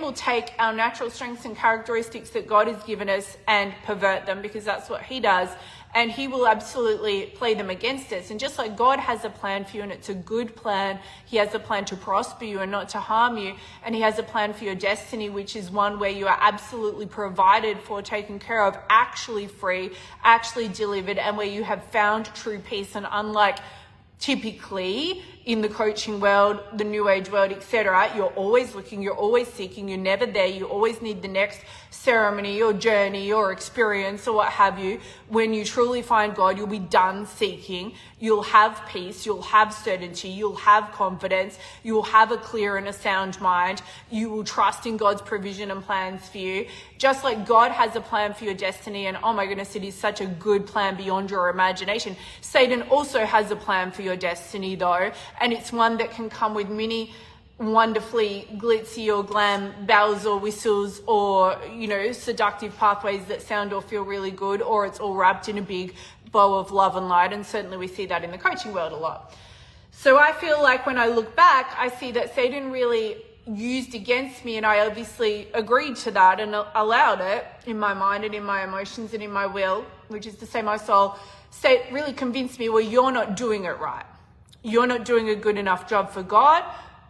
will take our natural strengths and characteristics that God has given us and pervert them, because that's what he does. And he will absolutely play them against us. And just like God has a plan for you, and it's a good plan, he has a plan to prosper you and not to harm you. And he has a plan for your destiny, which is one where you are absolutely provided for, taken care of, actually free, actually delivered, and where you have found true peace. And unlike typically in the coaching world, the new age world, etc., you're always looking, you're always seeking, you're never there, you always need the next ceremony or journey or experience or what have you. When you truly find God, you'll be done seeking, you'll have peace, you'll have certainty, you'll have confidence, you'll have a clear and a sound mind, you will trust in God's provision and plans for you. Just like God has a plan for your destiny, and oh my goodness, it is such a good plan beyond your imagination. Satan also has a plan for your destiny though, and it's one that can come with many wonderfully glitzy or glam bells or whistles, or seductive pathways that sound or feel really good, or it's all wrapped in a big bow of love and light. And certainly we see that in the coaching world a lot. So I feel like when I look back, I see that Satan really used against me, and I obviously agreed to that and allowed it in my mind and in my emotions and in my will, which is to say my soul, really convinced me, well, you're not doing it right. You're not doing a good enough job for God.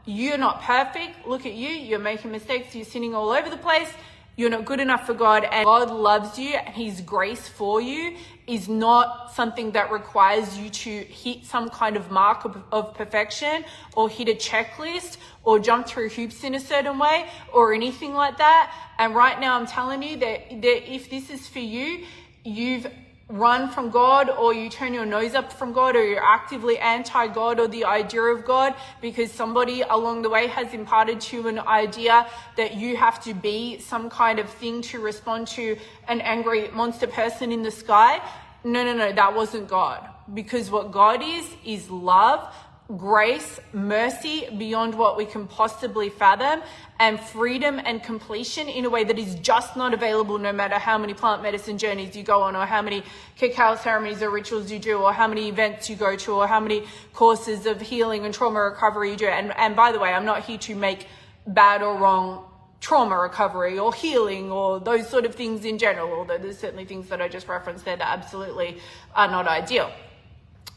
You're not perfect. Look at you. You're making mistakes. You're sinning all over the place. You're not good enough for God, and God loves you, and his grace for you is not something that requires you to hit some kind of mark of perfection, or hit a checklist, or jump through hoops in a certain way, or anything like that. And right now I'm telling you that if this is for you, you've run from God, or you turn your nose up from God, or you're actively anti-God or the idea of God, because somebody along the way has imparted to you an idea that you have to be some kind of thing to respond to an angry monster person in the sky. No, that wasn't God. Because what God is love, grace, mercy beyond what we can possibly fathom, and freedom and completion in a way that is just not available no matter how many plant medicine journeys you go on, or how many cacao ceremonies or rituals you do, or how many events you go to, or how many courses of healing and trauma recovery you do. And by the way, I'm not here to make bad or wrong trauma recovery or healing or those sort of things in general, although there's certainly things that I just referenced there that absolutely are not ideal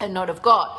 and not of God.